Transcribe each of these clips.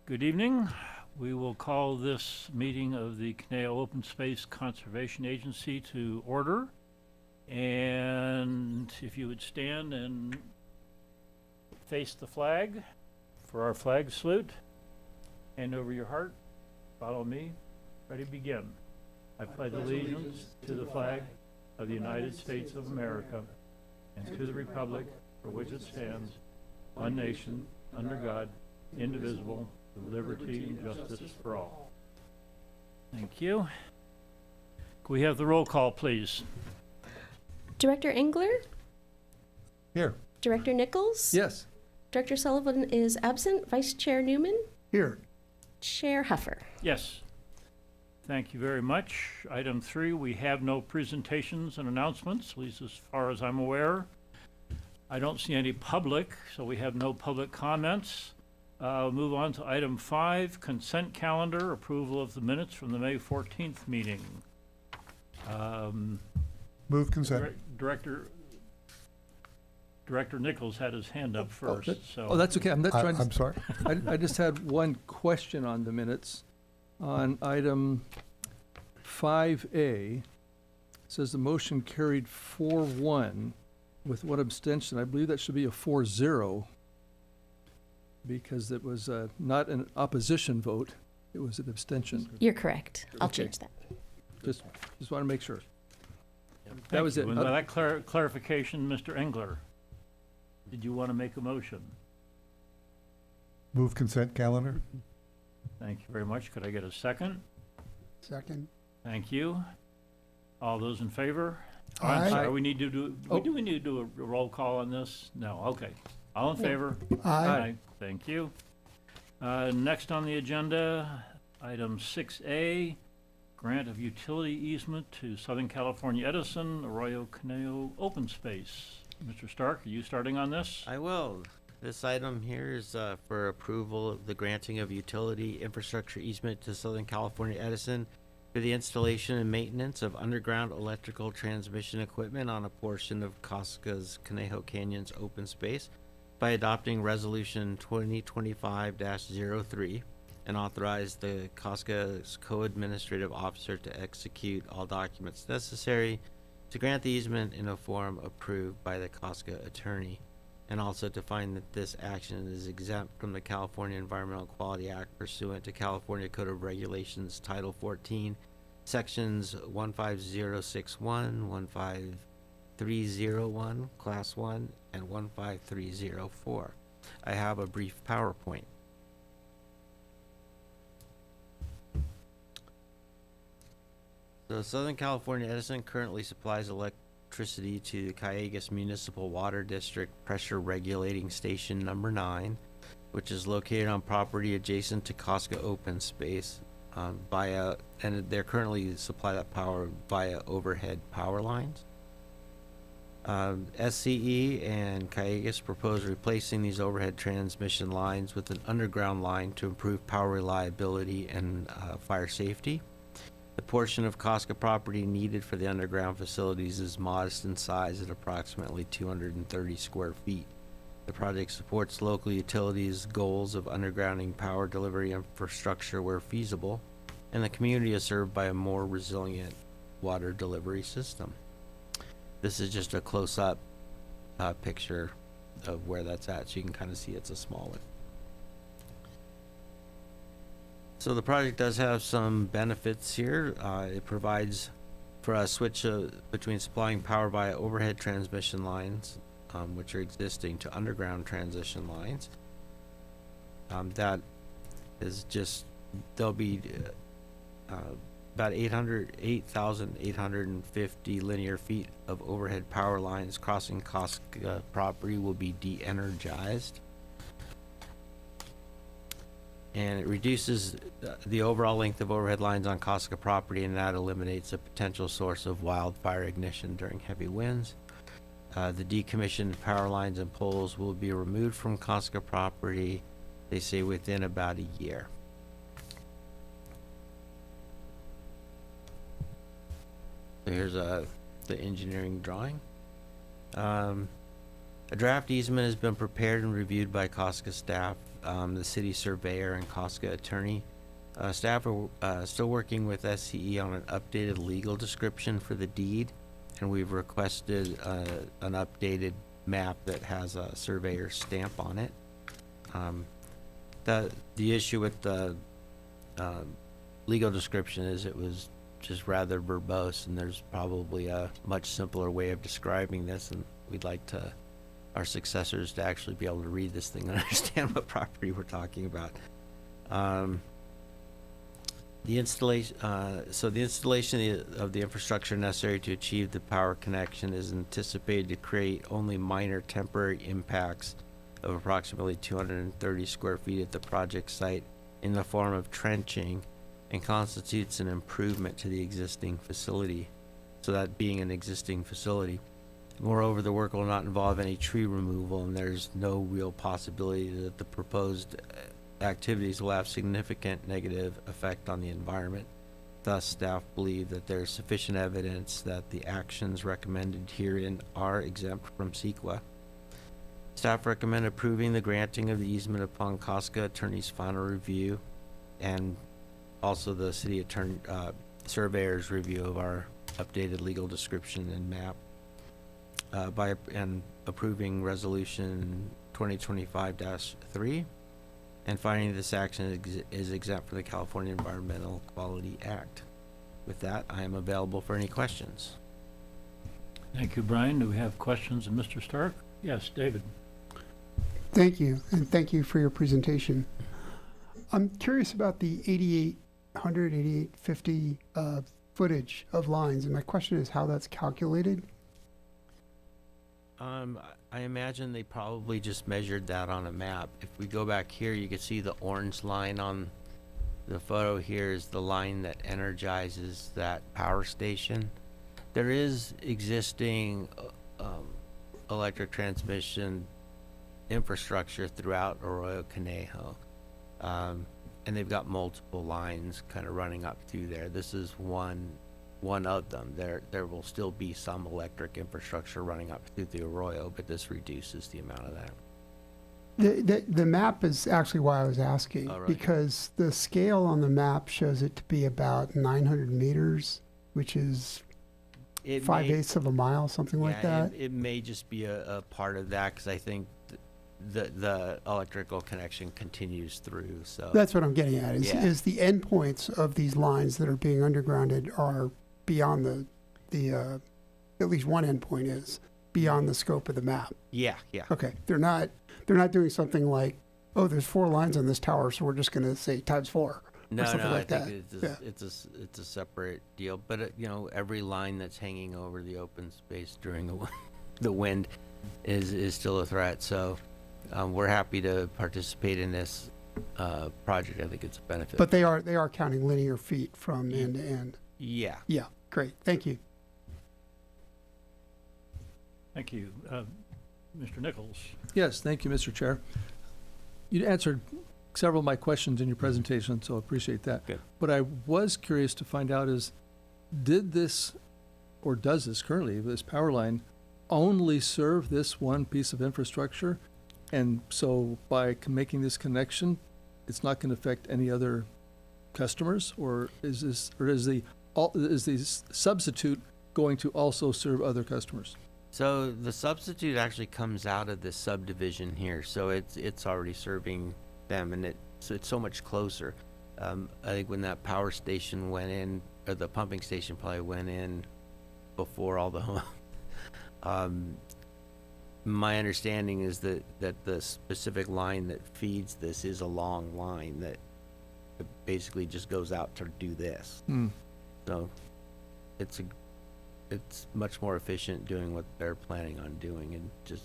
Good evening. We will call this meeting of the Caneo Open Space Conservation Agency to order. And if you would stand and face the flag for our flag salute. Hand over your heart. Follow me. Ready, begin. I pledge allegiance to the flag of the United States of America and to the republic for which it stands, one nation, under God, indivisible, with liberty and justice for all. Thank you. Can we have the roll call, please? Director Engler? Here. Director Nichols? Yes. Director Sullivan is absent. Vice Chair Newman? Here. Chair Huffer? Yes. Thank you very much. Item 3, we have no presentations and announcements, at least as far as I'm aware. I don't see any public, so we have no public comments. Move on to item 5, consent calendar, approval of the minutes from the May 14th meeting. Move consent. Director Nichols had his hand up first. That's okay. I'm not trying to. I'm sorry. I just had one question on the minutes. On item 5A, it says the motion carried 4-1 with one abstention. I believe that should be a 4-0 because it was not an opposition vote. It was an abstention. You're correct. I'll Okay. change that. Just want to make sure. Thank that was you. it. And by that clarification, Mr. Engler, did you want to make a motion? Move consent calendar. Thank you very much. Could I get a second? Second. Thank you. All those in favor? Oh, Aye. I'm sorry, we need to do, Oh. do we need to do a roll call on this? No, okay. All in favor? Aye. Thank you. Next on the agenda, item 6A, grant of utility easement to Southern California Edison, Arroyo Caneo Open Space. Mr. Stark, are you starting on this? I will. This item here is for approval of the granting of utility infrastructure easement to Southern California Edison for the installation and maintenance of underground electrical transmission equipment on a portion of COSCA's Conejo Canyon's open space by adopting Resolution 2025-03 and authorize the COSCA's co-administrative officer to execute all documents necessary to grant the easement in a form approved by the COSCA attorney, and also to find that this action is exempt from the California Environmental Quality Act pursuant to California Code of Regulations Title 14, Sections 15061, 15301, Class 1, and 15304. I have a brief PowerPoint. So Southern California Edison currently supplies electricity to the Callegas Municipal Water District Pressure Regulating Station Number 9, which is located on property adjacent to COSCA open space and they're currently supply that power via overhead power lines. SCE and Callegas propose replacing these overhead transmission lines with an underground line to improve power reliability and fire safety. The portion of COSCA property needed for the underground facilities is modest in size at approximately 230 square feet. The project supports local utilities' goals of undergrounding power delivery infrastructure where feasible, and the community is served by a more resilient water delivery system. This is just a close-up picture of where that's at, so you can kind of see it's a small one. So the project does have some benefits here. It provides for a switch between supplying power via overhead transmission lines, which are existing, to underground transition lines. That is just, there'll be about 8,850 linear feet of overhead power lines crossing COSCA property will be de-energized. And it reduces the overall length of overhead lines on COSCA property, and that eliminates a potential source of wildfire ignition during heavy winds. The decommissioned power lines and poles will be removed from COSCA property, they say, within about a year. So here's the engineering drawing. A draft easement has been prepared and reviewed by COSCA staff the city surveyor and COSCA attorney. Staff are still working with SCE on an updated legal description for the deed, and we've requested an updated map that has a surveyor stamp on it. The issue with the legal description is it was just rather verbose, and there's probably a much simpler way of describing this, and we'd like our successors to actually be able to read this thing and understand what property we're talking about. The installation of the infrastructure necessary to achieve the power connection is anticipated to create only minor temporary impacts of approximately 230 square feet at the project site in the form of trenching, and constitutes an improvement to the existing facility. So that being an existing facility. Moreover, the work will not involve any tree removal, and there's no real possibility that the proposed activities will have significant negative effect on the environment. Thus, staff believe that there is sufficient evidence that the actions recommended herein are exempt from CEQA. Staff recommend approving the granting of the easement upon COSCA attorney's final review, and also the city attorney surveyor's review of our updated legal description and map, and approving resolution 2025-3, and finding this action is exempt from the California Environmental Quality Act. With that, I am available for any questions. Thank you, Brian. Do we have questions of Mr. Stark? Yes, David. Thank you, and thank you for your presentation. I'm curious about the 8800, 8850 footage of lines, and my question is how that's calculated. I imagine they probably just measured that on a map. If we go back here, you can see the orange line on the photo here is the line that energizes that power station. There is existing electric transmission infrastructure throughout Arroyo Conejo, and they've got multiple lines kind of running up through there. This is one of them. There will still be some electric infrastructure running up through the Arroyo, but this reduces the amount of that. The map is actually why I was asking, Oh, right. because the scale on the map shows it to be about 900 meters, which is It 5/8 of a mile, something like that. It may just be a part of that, because I think the electrical connection continues through, so. That's what I'm getting at, Yeah. is the endpoints of these lines that are being undergrounded are beyond the at least one endpoint is beyond the scope of the map. Yeah. Okay, they're not doing something like, oh, there's 4 lines on this tower, so we're just going to say times 4. No, something like I that. think Yeah. it's a separate deal. But every line that's hanging over the open space during the wind is still a threat. So we're happy to participate in this project. I think it's a benefit. But they are counting linear feet from end to end. Yeah. Yeah, great, thank you. Thank you. Mr. Nichols. Yes, thank you, Mr. Chair. You answered several of my questions in your presentation, so I appreciate that. Good. What I was curious to find out is, did this, or does this currently, this power line, only serve this one piece of infrastructure? And so by making this connection, it's not going to affect any other customers? Or is the substitute going to also serve other customers? So the substitute actually comes out of this subdivision here, so it's already serving them, and it's so much closer. I think when that power station went in, or the pumping station probably went in before all the my understanding is that the specific line that feeds this is a long line that basically just goes out to do this. So it's much more efficient doing what they're planning on doing and just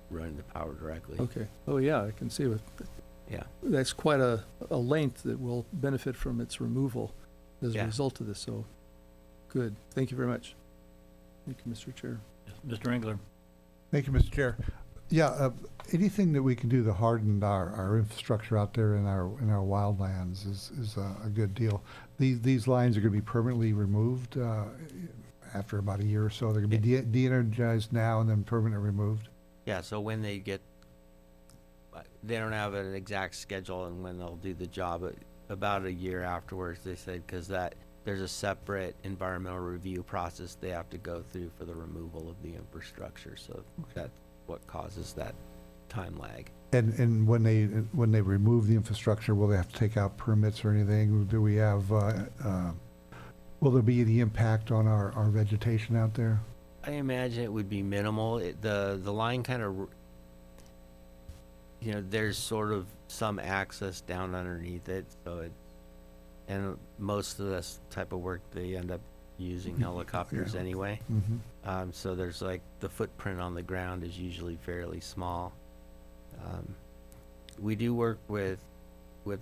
running the power directly. Okay. Oh, yeah, I can see it. Yeah. That's quite a length that will benefit from its removal as a Yeah. result of this, so good. Thank you very much. Thank you, Mr. Chair. Mr. Engler. Thank you, Mr. Chair. Yeah, anything that we can do to harden our infrastructure out there in our wildlands is a good deal. These lines are going to be permanently removed after about a year or so. They're going to be de-energized now and then permanently removed. Yeah, so when they get they don't have an exact schedule on when they'll do the job, but about a year afterwards, they said, because there's a separate environmental review process they have to go through for the removal of the infrastructure. So that's what causes that time lag. And when they remove the infrastructure, will they have to take out permits or anything? Do we have, will there be any impact on our vegetation out there? I imagine it would be minimal. The line kind of, there's sort of some access down underneath it, and most of this type of work, they end up using helicopters Yeah. anyway. Mm-hmm. So there's like, the footprint on the ground is usually fairly small. We do work with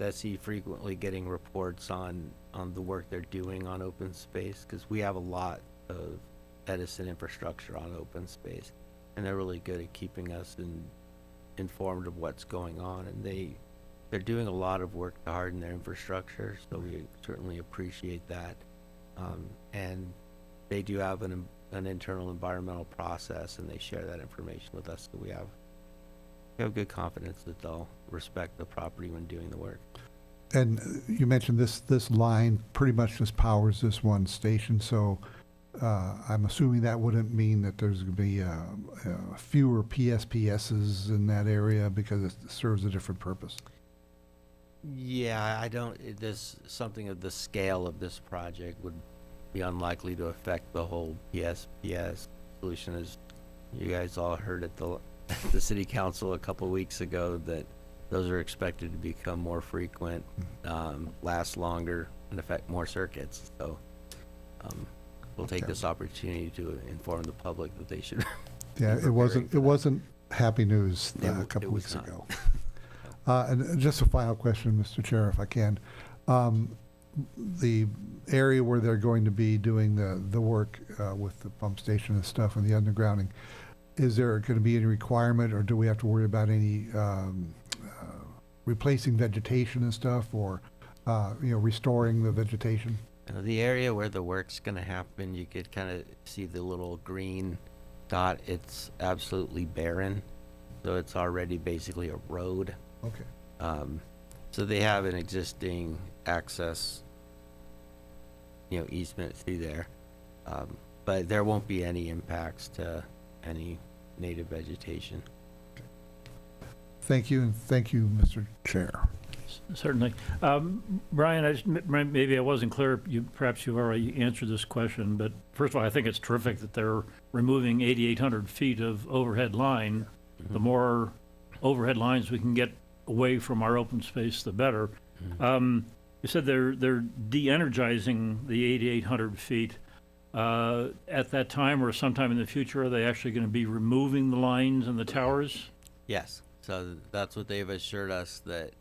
SE frequently, getting reports on the work they're doing on open space, because we have a lot of Edison infrastructure on open space, and they're really good at keeping us informed of what's going on, and they're doing a lot of work to harden their infrastructure, so we certainly appreciate that. And they do have an internal environmental process, and they share that information with us, so we have good confidence that they'll respect the property when doing the work. And you mentioned this line pretty much just powers this one station, so I'm assuming that wouldn't mean that there's going to be fewer PSPSs in that area because it serves a different purpose. Yeah, this something of the scale of this project would be unlikely to affect the whole PSPS solution. As you guys all heard at the city council a couple weeks ago, that those are expected to become more frequent, last longer, and affect more circuits. So we'll take Okay. this opportunity to inform the public that they should. Yeah, it wasn't happy news a It couple was weeks not. ago. And just a final question, Mr. Chair, if I can. The area where they're going to be doing the work with the pump station and stuff and the undergrounding, is there going to be any requirement, or do we have to worry about any replacing vegetation and stuff, or restoring the vegetation? The area where the work's going to happen, you could kind of see the little green dot. It's absolutely barren, so it's already basically a road. Okay. So they have an existing access, easement through there, but there won't be any impacts to any native vegetation. Thank you, and thank you, Mr. Chair. Certainly. Brian, maybe I wasn't clear. Perhaps you've already answered this question, but first of all, I think it's terrific that they're removing 8,800 feet of overhead line. The more overhead lines we can get away from our open space, the better. You said they're de-energizing the 8,800 feet. At that time or sometime in the future, are they actually going to be removing the lines and the towers? Yes, so that's what they've assured us, that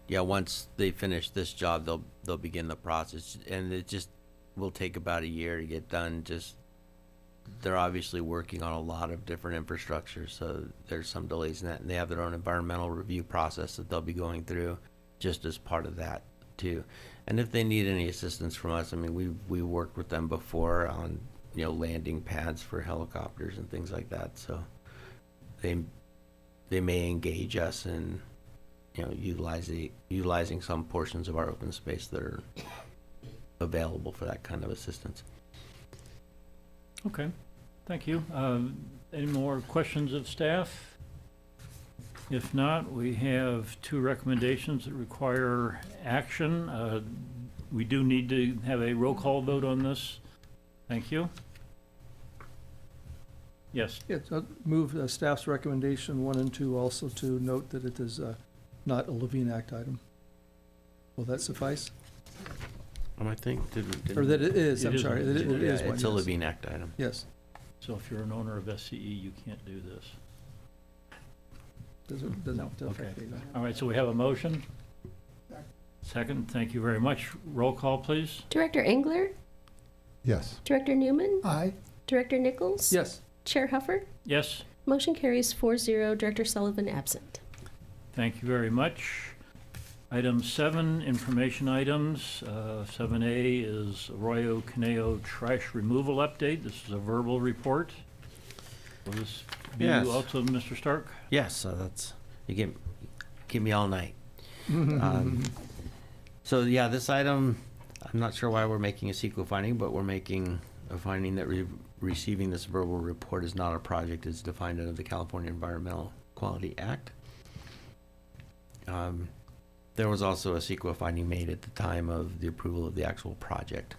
once they finish this job, they'll begin the process, and it just will take about a year to get done. Just, they're obviously working on a lot of different infrastructure, so there's some delays in that, and they have their own environmental review process that they'll be going through just as part of that too. And if they need any assistance from us, I mean, we worked with them before on landing pads for helicopters and things like that, so they may engage us in utilizing some portions of our open space that are available for that kind of assistance. Okay, thank you. Any more questions of staff? If not, we have two recommendations that require action. We do need to have a roll call vote on this. Thank you. Yes, Yeah, so move staff's recommendation 1 and 2 also to note that it is not a Levine Act item. Will that suffice? I think, Or that it is, It I'm is sorry, one. that it is one, it's a yes. Levine Act item. Yes, so if you're an owner of SCE, you can't do this. doesn't Okay. affect me. All right, so we have a motion. Second, thank you very much. Roll call, please. Director Engler, Yes. Director Newman, Aye. Director Nichols. Yes, Chair Huffer. Yes, Motion carries 4-0. Director Sullivan absent. thank you very much. Item 7, information items. 7A is Arroyo Caneo trash removal update. This is a verbal report. Will this be Yes. you also, Mr. Stark? Yes, so that's, you get me all night. So yeah, this item, I'm not sure why we're making a CEQA finding, but we're making a finding that receiving this verbal report is not a project as defined under the California Environmental Quality Act. There was also a CEQA finding made at the time of the approval of the actual project.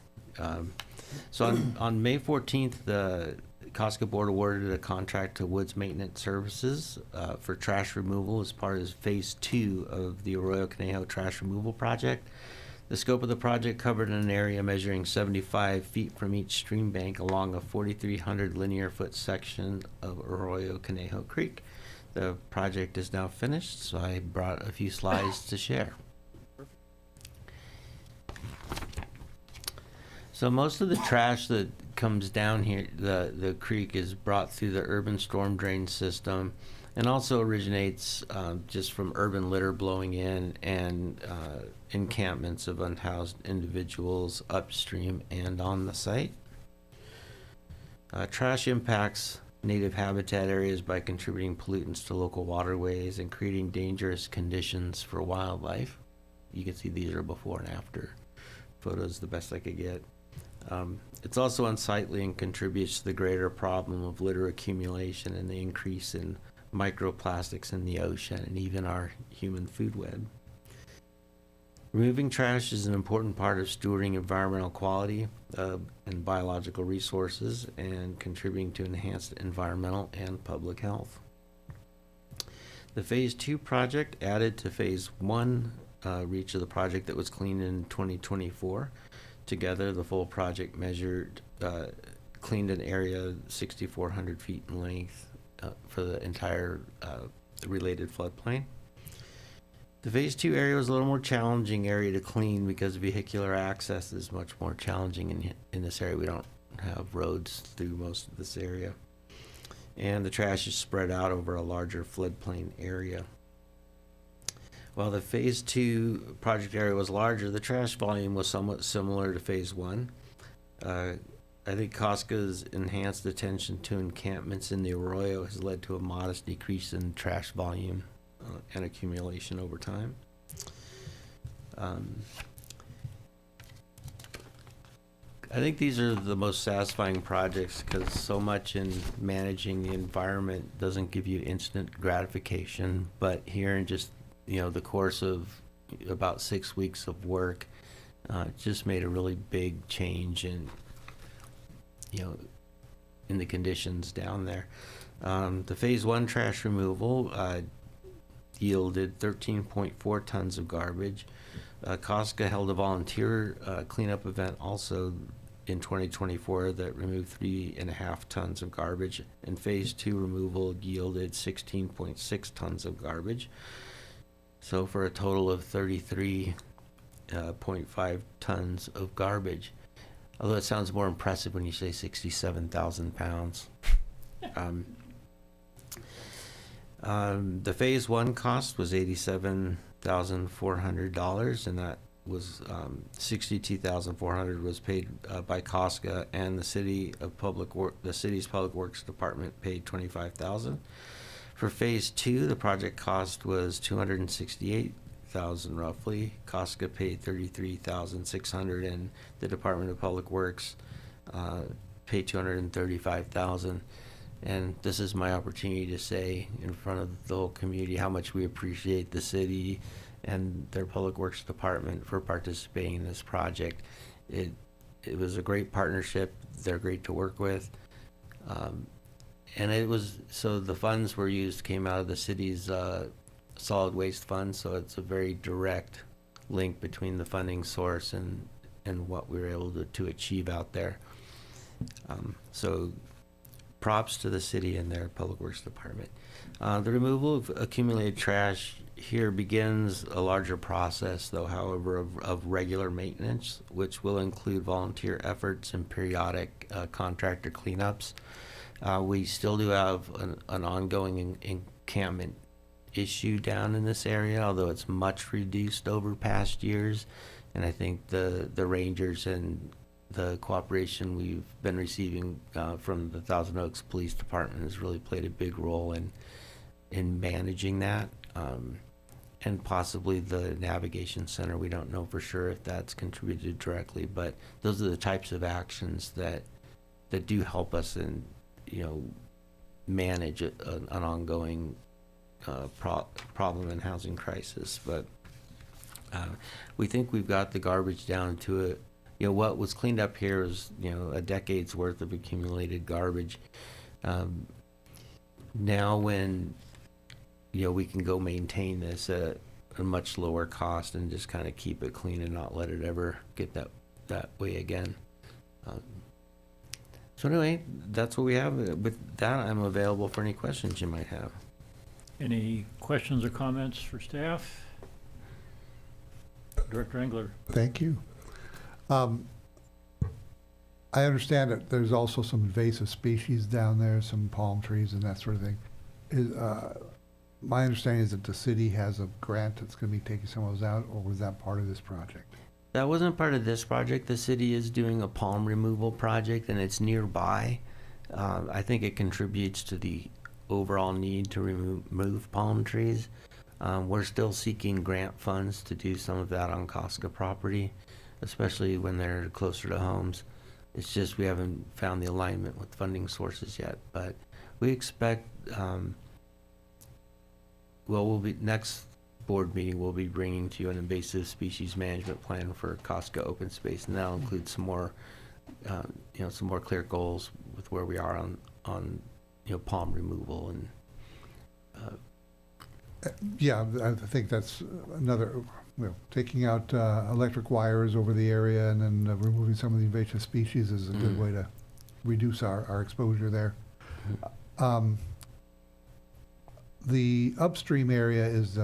So on May 14th, the COSCA board awarded a contract to Woods Maintenance Services for trash removal as part of phase 2 of the Arroyo Conejo trash removal project. The scope of the project covered an area measuring 75 feet from each stream bank along a 4,300 linear foot section of Arroyo Conejo Creek. The project is now finished, so I brought a few slides to share. So most of the trash that comes down here, the creek, is brought through the urban storm drain system, and also originates just from urban litter blowing in and encampments of unhoused individuals upstream and on the site. Trash impacts native habitat areas by contributing pollutants to local waterways and creating dangerous conditions for wildlife. You can see these are before and after photos, the best I could get. It's also unsightly and contributes to the greater problem of litter accumulation and the increase in microplastics in the ocean and even our human food web. Removing trash is an important part of stewarding environmental quality and biological resources and contributing to enhanced environmental and public health. The Phase 2 project added to Phase 1 reach of the project that was cleaned in 2024. Together, the full project cleaned an area 6,400 feet in length for the entire related floodplain. The Phase 2 area was a little more challenging area to clean because vehicular access is much more challenging in this area. We don't have roads through most of this area. And the trash is spread out over a larger floodplain area. While the Phase 2 project area was larger, the trash volume was somewhat similar to Phase 1. I think COSCA's enhanced attention to encampments in the Arroyo has led to a modest decrease in trash volume and accumulation over time. I think these are the most satisfying projects because so much in managing the environment doesn't give you instant gratification, but here in just the course of about 6 weeks of work, just made a really big change in in the conditions down there. The Phase 1 trash removal yielded 13.4 tons of garbage. COSCA held a volunteer cleanup event also in 2024 that removed 3.5 tons of garbage, and Phase 2 removal yielded 16.6 tons of garbage. So for a total of 33.5 tons of garbage. Although it sounds more impressive when you say 67,000 pounds. The Phase 1 cost was $87,400, and that was $62,400 was paid by COSCA, and the city's Public Works Department paid $25,000. For Phase 2, the project cost was $268,000 roughly. COSCA paid $33,600, and the Department of Public Works paid $235,000. And this is my opportunity to say in front of the whole community how much we appreciate the city and their Public Works Department for participating in this project. It was a great partnership. They're great to work with. And it was, so the funds came out of the city's solid waste fund, so it's a very direct link between the funding source and what we were able to achieve out there. So props to the city and their Public Works Department. The removal of accumulated trash here begins a larger process, though, however, of regular maintenance, which will include volunteer efforts and periodic contractor cleanups. We still do have an ongoing encampment issue down in this area, although it's much reduced over past years. And I think the rangers and the cooperation we've been receiving from the Thousand Oaks Police Department has really played a big role in managing that. And possibly the navigation center, we don't know for sure if that's contributed directly, but those are the types of actions that do help us in, manage an ongoing problem and housing crisis. But we think we've got the garbage down to it. What was cleaned up here is, a decade's worth of accumulated garbage. Now when we can go maintain this at a much lower cost and just kind of keep it clean and not let it ever get that way again. So anyway, that's what we have. With that, I'm available for any questions you might have. Any questions or comments for staff? Director Engler. Thank you. I understand that there's also some invasive species down there, some palm trees and that sort of thing. My understanding is that the city has a grant that's going to be taking some of those out, or was that part of this project? That wasn't part of this project. The city is doing a palm removal project, and it's nearby. I think it contributes to the overall need to remove palm trees. We're still seeking grant funds to do some of that on COSCA property, especially when they're closer to homes. It's just we haven't found the alignment with funding sources yet, but we expect, next board meeting, we'll be bringing to you an invasive species management plan for COSCA open space, and that'll include some more clear goals with where we are on palm removal and. Yeah, I think that's another, taking out electric wires over the area and then removing some of the invasive species is a good way to reduce our exposure there. The upstream area is,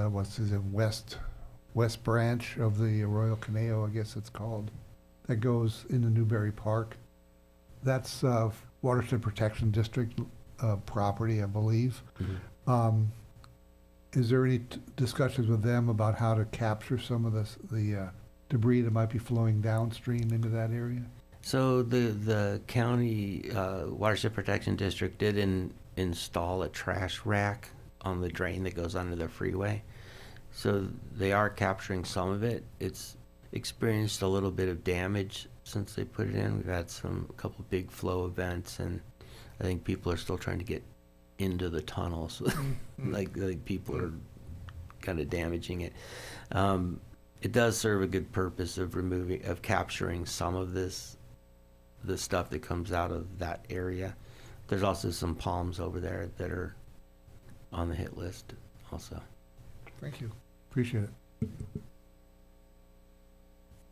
west branch of the Arroyo Caneo, I guess it's called, that goes into Newberry Park. That's Watershed Protection District property, I believe. Mm-hmm. Is there any discussions with them about how to capture some of the debris that might be flowing downstream into that area? So the county Watershed Protection District did install a trash rack on the drain that goes under the freeway. So they are capturing some of it. It's experienced a little bit of damage since they put it in. We've had a couple big flow events, and I think people are still trying to get into the tunnels. like people are kind of damaging it. It does serve a good purpose of capturing some of the stuff that comes out of that area. There's also some palms over there that are on the hit list also. Thank you. Appreciate it.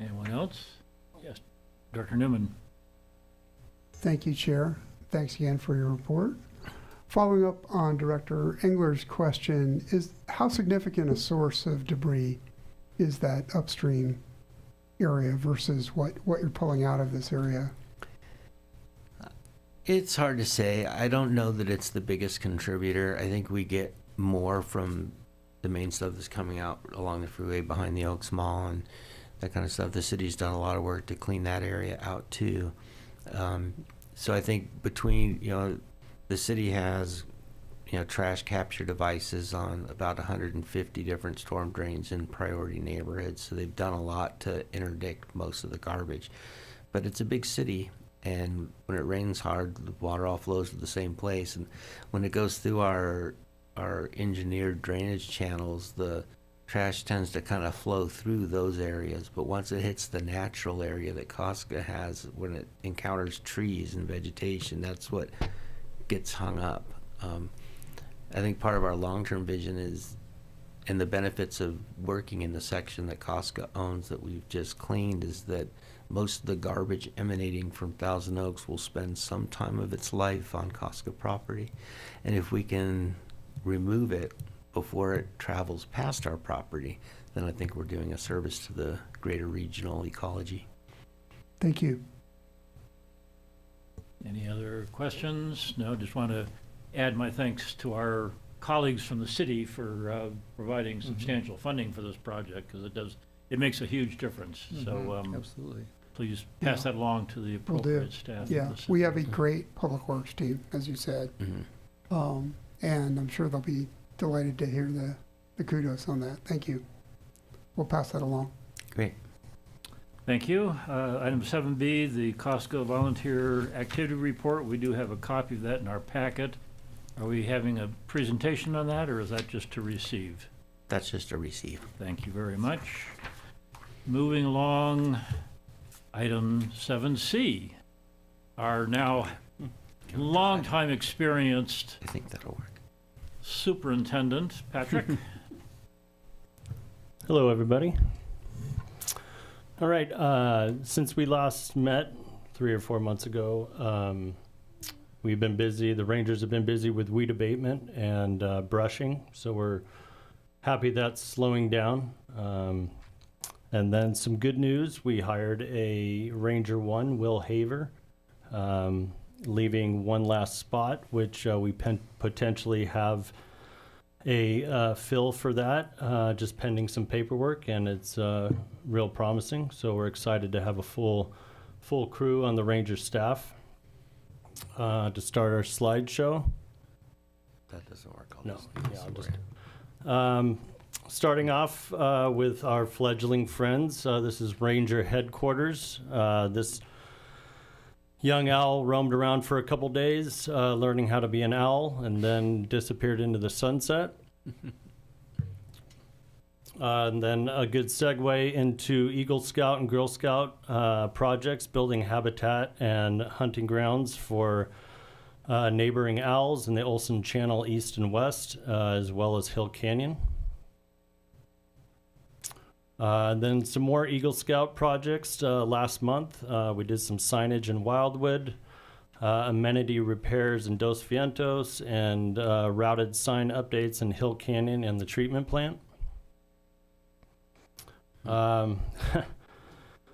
Anyone else? Yes, Director Newman. Thank you, Chair. Thanks again for your report. Following up on Director Engler's question, is how significant a source of debris is that upstream area versus what you're pulling out of this area? It's hard to say. I don't know that it's the biggest contributor. I think we get more from the main stuff that's coming out along the freeway behind the Oaks Mall and that kind of stuff. The city's done a lot of work to clean that area out too. So I think between, the city has, trash capture devices on about 150 different storm drains in priority neighborhoods. So they've done a lot to interdict most of the garbage. But it's a big city, and when it rains hard, the water all flows to the same place. And when it goes through our engineered drainage channels, the trash tends to kind of flow through those areas. But once it hits the natural area that COSCA has, when it encounters trees and vegetation, that's what gets hung up. I think part of our long-term vision is, and the benefits of working in the section that COSCA owns that we've just cleaned, is that most of the garbage emanating from Thousand Oaks will spend some time of its life on COSCA property. And if we can remove it before it travels past our property, then I think we're doing a service to the greater regional ecology. Thank you. Any other questions? No, just want to add my thanks to our colleagues from the city for providing substantial funding for this project, because it makes a huge difference. So Absolutely. please pass that along to the Will do. appropriate staff. of Yeah, the city. we have a great public works team, as you said. And I'm sure they'll be delighted to hear the kudos on that. Thank you. We'll pass that along. Great. Thank you. Item 7B, the COSCA Volunteer Activity Report. We do have a copy of that in our packet. Are we having a presentation on that, or is that just to receive? That's just a receive. Thank you very much. Moving along, item 7C, our now longtime experienced I think that'll work. Superintendent, Patrick. Hello, everybody. All right, since we last met 3 or 4 months ago, we've been busy. The Rangers have been busy with weed abatement and brushing, so we're happy that's slowing down. And then some good news, we hired a Ranger 1, Will Haver, leaving one last spot, which we potentially have a fill for that, just pending some paperwork, and it's real promising. So we're excited to have a full crew on the Ranger staff. To start our slideshow. That doesn't work. No, just yeah, I'll over just it. starting off with our fledgling friends. This is Ranger headquarters. This young owl roamed around for a couple days, learning how to be an owl, and then disappeared into the sunset. And then a good segue into Eagle Scout and Girl Scout projects, building habitat and hunting grounds for neighboring owls in the Olson Channel East and West, as well as Hill Canyon. Then some more Eagle Scout projects. Last month, we did some signage in Wildwood, amenity repairs in Dos Vientos, and routed sign updates in Hill Canyon and the treatment plant.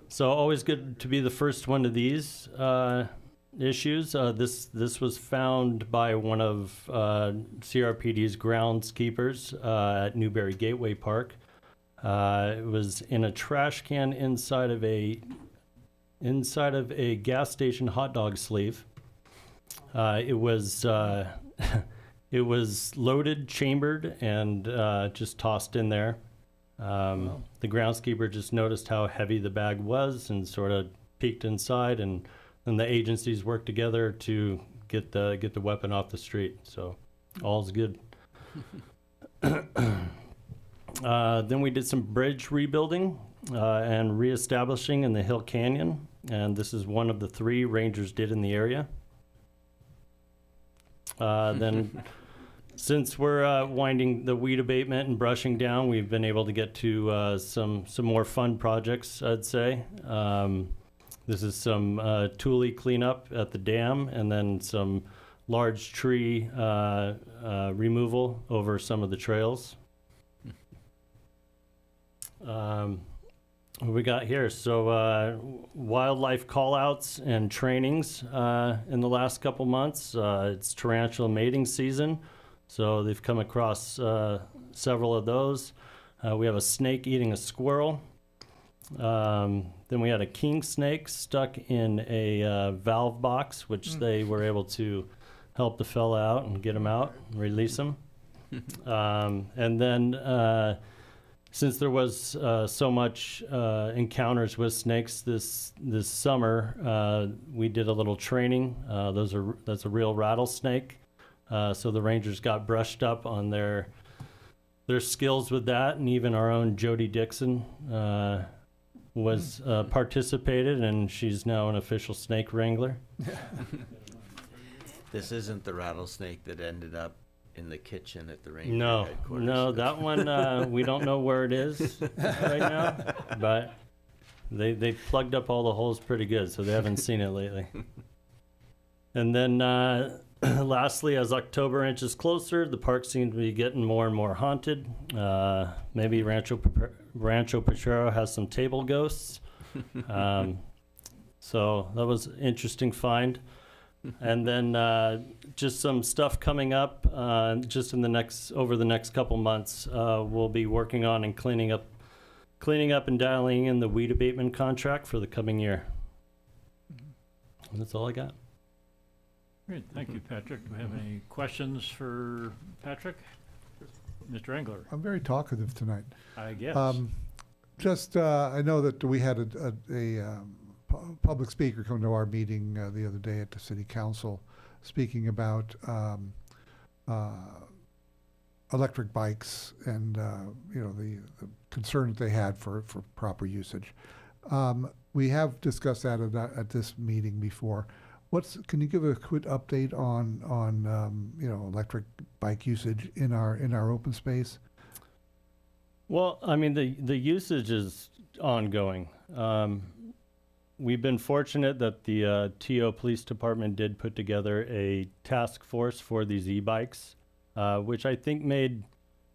So always good to be the first one to these issues. This was found by one of CRPD's groundskeepers at Newberry Gateway Park. It was in a trash can inside of a gas station hot dog sleeve. It was it was loaded, chambered, and just tossed in there. Wow. The groundskeeper just noticed how heavy the bag was and sort of peeked inside, and then the agencies worked together to get the weapon off the street. So all's good. Then we did some bridge rebuilding and reestablishing in the Hill Canyon, and this is one of the 3 Rangers did in the area. Then since we're winding the weed abatement and brushing down, we've been able to get to some more fun projects, I'd say. This is some Thule cleanup at the dam, and then some large tree removal over some of the trails. What we got here? So wildlife callouts and trainings in the last couple months. It's tarantula mating season, so they've come across several of those. We have a snake eating a squirrel. Then we had a king snake stuck in a valve box, which they were able to help the fella out and get him out and release him. And then since there was so much encounters with snakes this summer, we did a little training. That's a real rattlesnake. So the Rangers got brushed up on their skills with that, and even our own Jody Dixon was participated, and she's now an official snake wrangler. This isn't the rattlesnake that ended up in the kitchen at the Ranger No, headquarters. no, that one we don't know where it is right now, but they plugged up all the holes pretty good, so they haven't seen it lately. And then lastly, as October inches closer, the park seems to be getting more and more haunted. Maybe Rancho Pochero has some table ghosts. So that was an interesting find. And then just some stuff coming up just over the next couple months. We'll be working on and cleaning up and dialing in the weed abatement contract for the coming year. That's all I got. Great, thank you, Patrick. Do we have any questions for Patrick? Mr. Engler, I'm very talkative tonight. I guess. Just, I know that we had a public speaker come to our meeting the other day at the city council, speaking about electric bikes and, the concern that they had for proper usage. We have discussed that at this meeting before. Can you give a quick update on electric bike usage in our open space? Well, I mean, the usage is ongoing. We've been fortunate that the TO Police Department did put together a task force for these e-bikes, which I think made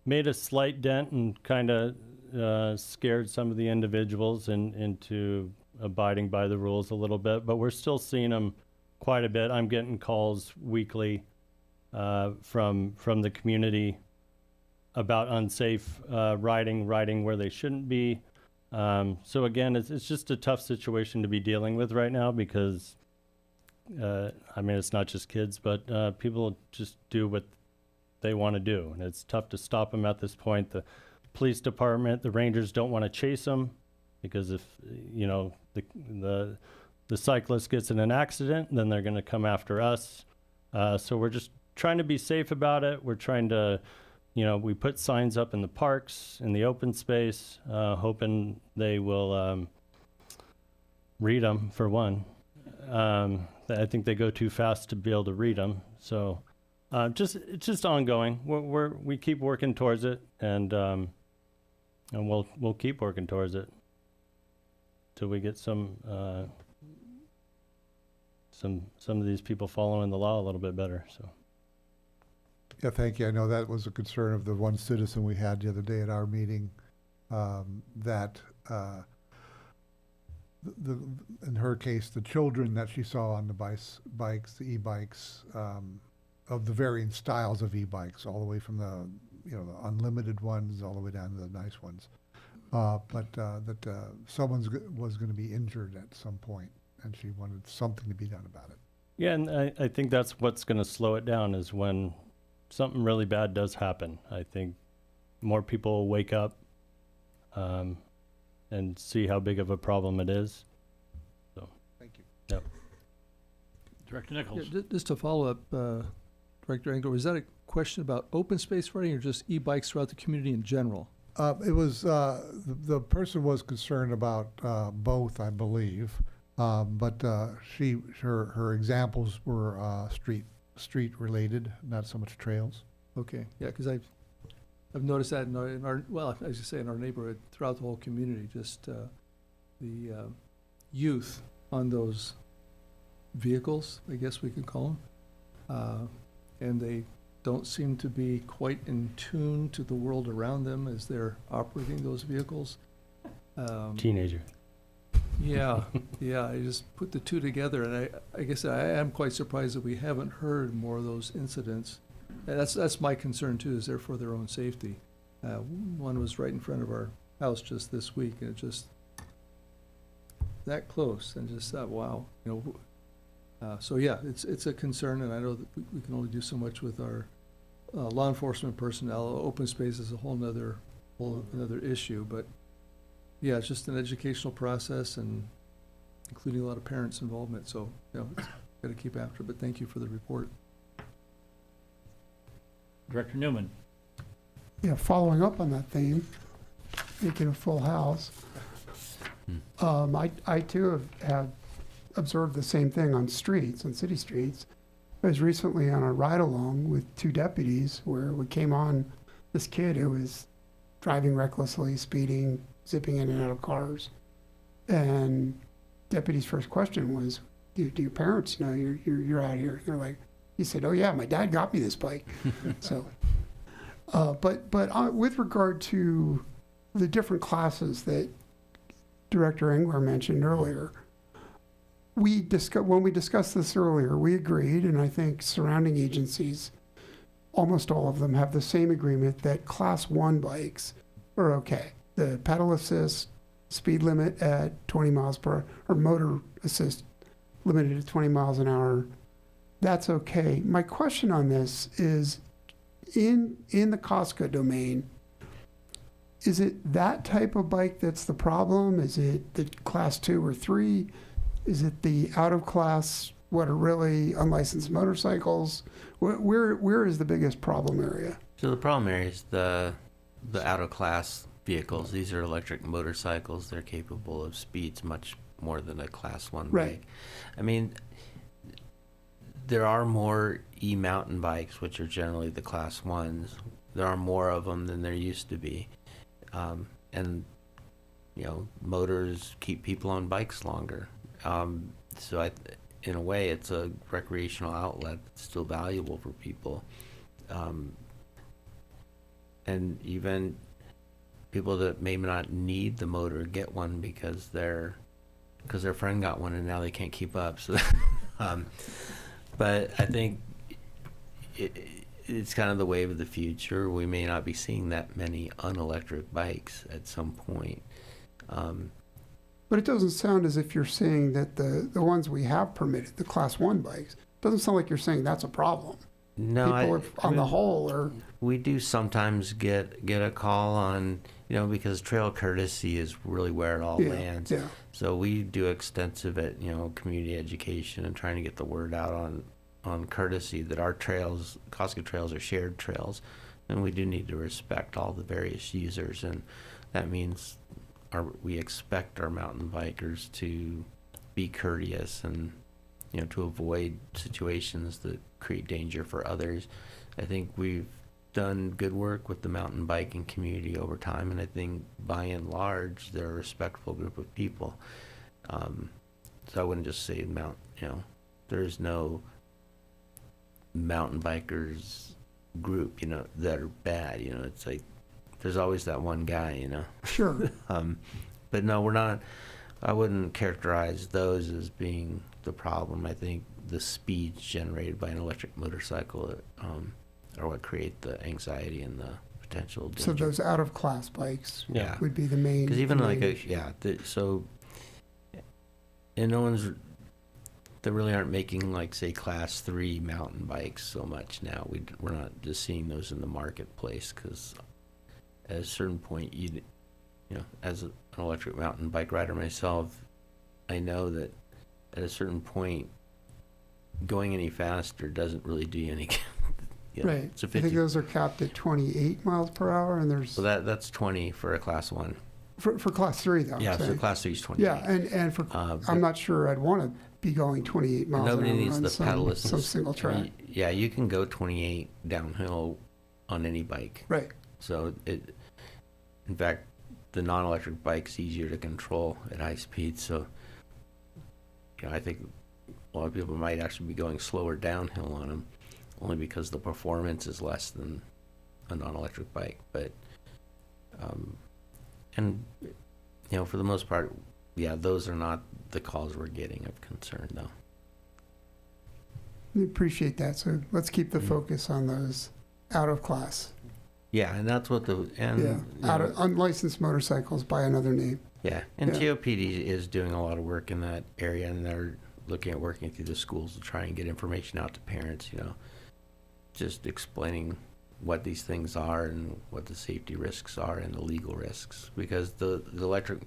a slight dent and kind of scared some of the individuals into abiding by the rules a little bit. But we're still seeing them quite a bit. I'm getting calls weekly from the community about unsafe riding where they shouldn't be. So again, it's just a tough situation to be dealing with right now because, it's not just kids, but people just do what they want to do. And it's tough to stop them at this point. The police department, the rangers don't want to chase them because if, the cyclist gets in an accident, then they're going to come after us. So we're just trying to be safe about it. We're trying to, we put signs up in the parks, in the open space, hoping they will read them, for one. I think they go too fast to be able to read them. So it's just ongoing. We keep working towards it, and we'll keep working towards it till we get some of these people following the law a little bit better. So. Yeah, thank you. I know that was a concern of the one citizen we had the other day at our meeting, that in her case, the children that she saw on the bikes, the e-bikes, of the varying styles of e-bikes, all the way from the unlimited ones all the way down to the nice ones, but that someone was going to be injured at some point, and she wanted something to be done about it. Yeah, and I think that's what's going to slow it down is when something really bad does happen. I think more people will wake up and see how big of a problem it is. So, thank you. Yep. Director Nichols. Yeah, just to follow up, Director Engler, was that a question about open space riding or just e-bikes throughout the community in general? It was, the person was concerned about both, I believe, but her examples were street related, not so much trails. Okay, yeah, because I've noticed that in our well, as you say, in our neighborhood, throughout the whole community, just the youth on those vehicles, I guess we could call them, and they don't seem to be quite in tune to the world around them as they're operating those vehicles. Teenager. Yeah, I just put the two together, and I guess I am quite surprised that we haven't heard more of those incidents. And that's my concern too, is they're for their own safety. One was right in front of our house just this week, and it just that close, and just thought, wow, so yeah, it's a concern, and I know that we can only do so much with our law enforcement personnel. Open space is a whole another issue, but yeah, it's just an educational process and including a lot of parents' involvement. So, it's got to keep after it. But thank you for the report. Director Newman. Yeah, following up on that theme, making a full house. I too have observed the same thing on city streets. I was recently on a ride along with two deputies where we came on this kid who was driving recklessly, speeding, zipping in and out of cars. And deputy's first question was, do your parents know you're out here? They're like, he said, oh yeah, my dad got me this bike. So, but with regard to the different classes that Director Engler mentioned earlier, when we discussed this earlier, we agreed, and I think surrounding agencies, almost all of them have the same agreement that Class 1 bikes are okay. The pedal assist, speed limit at 20 miles per hour, or motor assist limited to 20 miles an hour, that's okay. My question on this is, in the COSCA domain, is it that type of bike that's the problem? Is it the class 2 or 3? Is it the out of class, what are really unlicensed motorcycles? Where is the biggest problem area? So the problem area is the out of class vehicles. These are electric motorcycles. They're capable of speeds much more than a class 1 Right. bike. I mean, there are more e-mountain bikes, which are generally the class 1s. There are more of them than there used to be. And, you know, motors keep people on bikes longer. So in a way, it's a recreational outlet that's still valuable for people. And even people that may not need the motor get one because their friend got one and now they can't keep up. So, but I think it's kind of the wave of the future. We may not be seeing that many unelectric bikes at some point. But it doesn't sound as if you're saying that the ones we have permitted, the class 1 bikes, doesn't sound like you're saying that's a problem. No, People are, on the whole, are we do sometimes get a call on, you know, because trail courtesy is really where it all lands. Yeah. So we do extensive community education and trying to get the word out on courtesy, that our trails, COSCA trails, are shared trails, and we do need to respect all the various users, and that means we expect our mountain bikers to be courteous and, you know, to avoid situations that create danger for others. I think we've done good work with the mountain biking community over time, and I think by and large they're a respectful group of people. So I wouldn't just say there's no mountain bikers group, that are bad. It's like there's always that one guy, sure. But no, we're not. I wouldn't characterize those as being the problem. I think the speeds generated by an electric motorcycle are what create the anxiety and the potential danger. So those out of class bikes Yeah. would be the main. Because even the like main issue. and no one's, they really aren't making like say class 3 mountain bikes so much now. We're not just seeing those in the marketplace, because at a certain point as an electric mountain bike rider myself, I know that at a certain point going any faster doesn't really do you any good. Right. It's a I think 50. those are capped at 28 miles per hour, and there's So that's 20 for a class 1. for class 3 though. Yeah, I'm so saying. class 3 is 28. Yeah, and for I'm not sure I'd want to be going 28 miles Nobody an hour needs on the pedal some assist. single track. Yeah, you can go 28 downhill on any bike. Right. So in fact, the non-electric bike's easier to control at high speed. So I think a lot of people might actually be going slower downhill on them, only because the performance is less than a non-electric bike. But for the most part, yeah, those are not the calls we're getting of concern, though. I appreciate that. So let's keep the focus on those out of class. Yeah, and that's what Out of unlicensed motorcycles by another name. Yeah, and Yeah. TOPD is doing a lot of work in that area, and they're looking at working through the schools to try and get information out to parents, just explaining what these things are and what the safety risks are and the legal risks, because the electric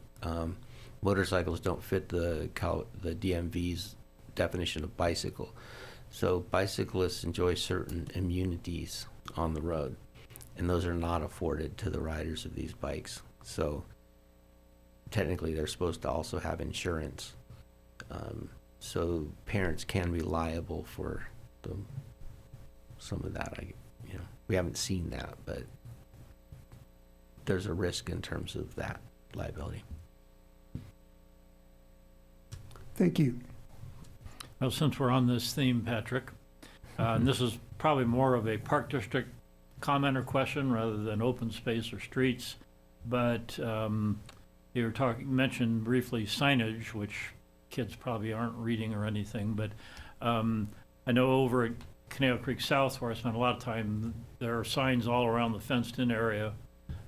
motorcycles don't fit the DMV's definition of bicycle. So bicyclists enjoy certain immunities on the road, and those are not afforded to the riders of these bikes. So technically they're supposed to also have insurance. So parents can be liable for some of that. We haven't seen that, but there's a risk in terms of that liability. Thank you. Well, since we're on this theme, Patrick, and this is probably more of a Park District comment or question rather than open space or streets, but you mentioned briefly signage, which kids probably aren't reading or anything, but I know over at Canal Creek South, where I spent a lot of time, there are signs all around the fenced-in area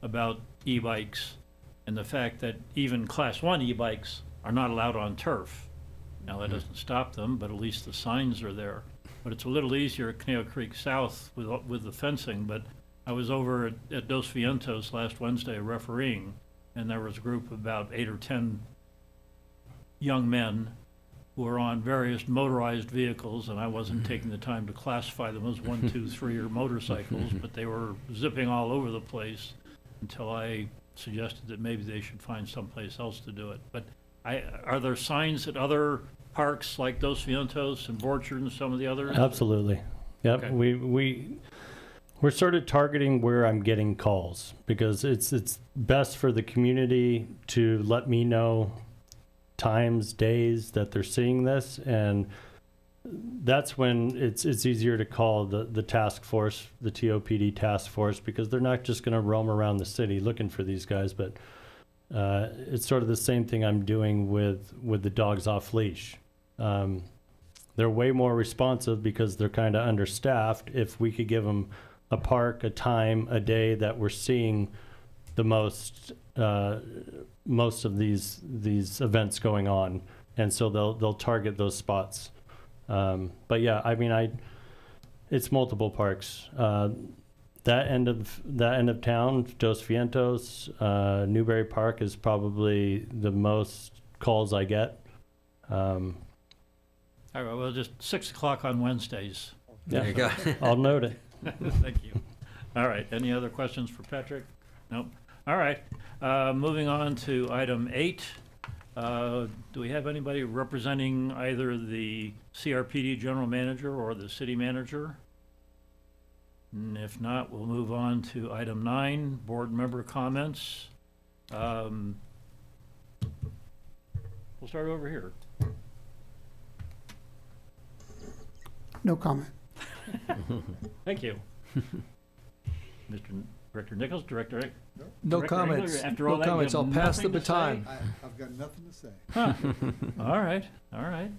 about e-bikes and the fact that even Class 1 e-bikes are not allowed on turf. Now, that doesn't stop them, but at least the signs are there. But it's a little easier at Canal Creek South with the fencing, but I was over at Dos Vientos last Wednesday refereeing, and there was a group of about 8 or 10 young men who were on various motorized vehicles, and I wasn't taking the time to classify them as 1, 2, 3 or motorcycles, but they were zipping all over the place until I suggested that maybe they should find someplace else to do it. But are there signs at other parks like Dos Vientos and Borchard and some of the others? Absolutely. Yep. Okay. We're sort of targeting where I'm getting calls because it's best for the community to let me know times, days that they're seeing this, and that's when it's easier to call the task force, the TOPD task force, because they're not just going to roam around the city looking for these guys, but it's sort of the same thing I'm doing with the dogs off leash. They're way more responsive because they're kind of understaffed. If we could give them a park, a time, a day that we're seeing the most of these events going on, and so they'll target those spots. But yeah, I mean, it's multiple parks. That end of town, Dos Vientos, Newberry Park is probably the most calls I get. All right, well, just 6 o'clock on Wednesdays. There you go. I'll note it. Thank you. All right, any other questions for Patrick? Nope. All right, moving on to item 8. Do we have anybody representing either the CRPD general manager or the city manager? And if not, we'll move on to item 9, board member comments. We'll start over here. No comment. Thank you. Mr. Director Nichols, Director. No Director comments. Engler, after No all that, you comments. have I'll pass the nothing to say? baton. I've got nothing to say. All right, all right.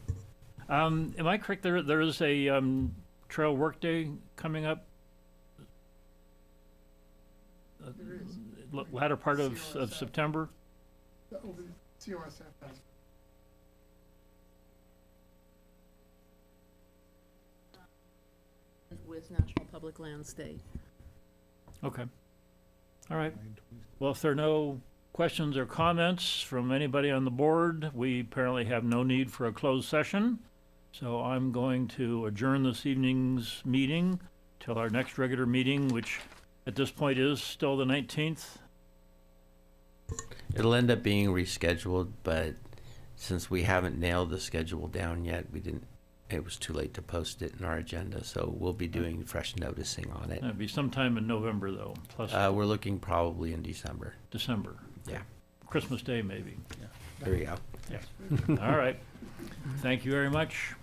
Am I correct? There is a trail workday coming up? Latter part of September? With National Public Lands Day. Okay. All right. Well, if there are no questions or comments from anybody on the board, we apparently have no need for a closed session. So I'm going to adjourn this evening's meeting till our next regular meeting, which at this point is still the 19th. It'll end up being rescheduled, but since we haven't nailed the schedule down yet, it was too late to post it in our agenda, so we'll be doing fresh noticing on it. It'll be sometime in November, though, plus We're looking probably in December. December. Yeah. Christmas Day, maybe. There you go. All right. Thank you very much.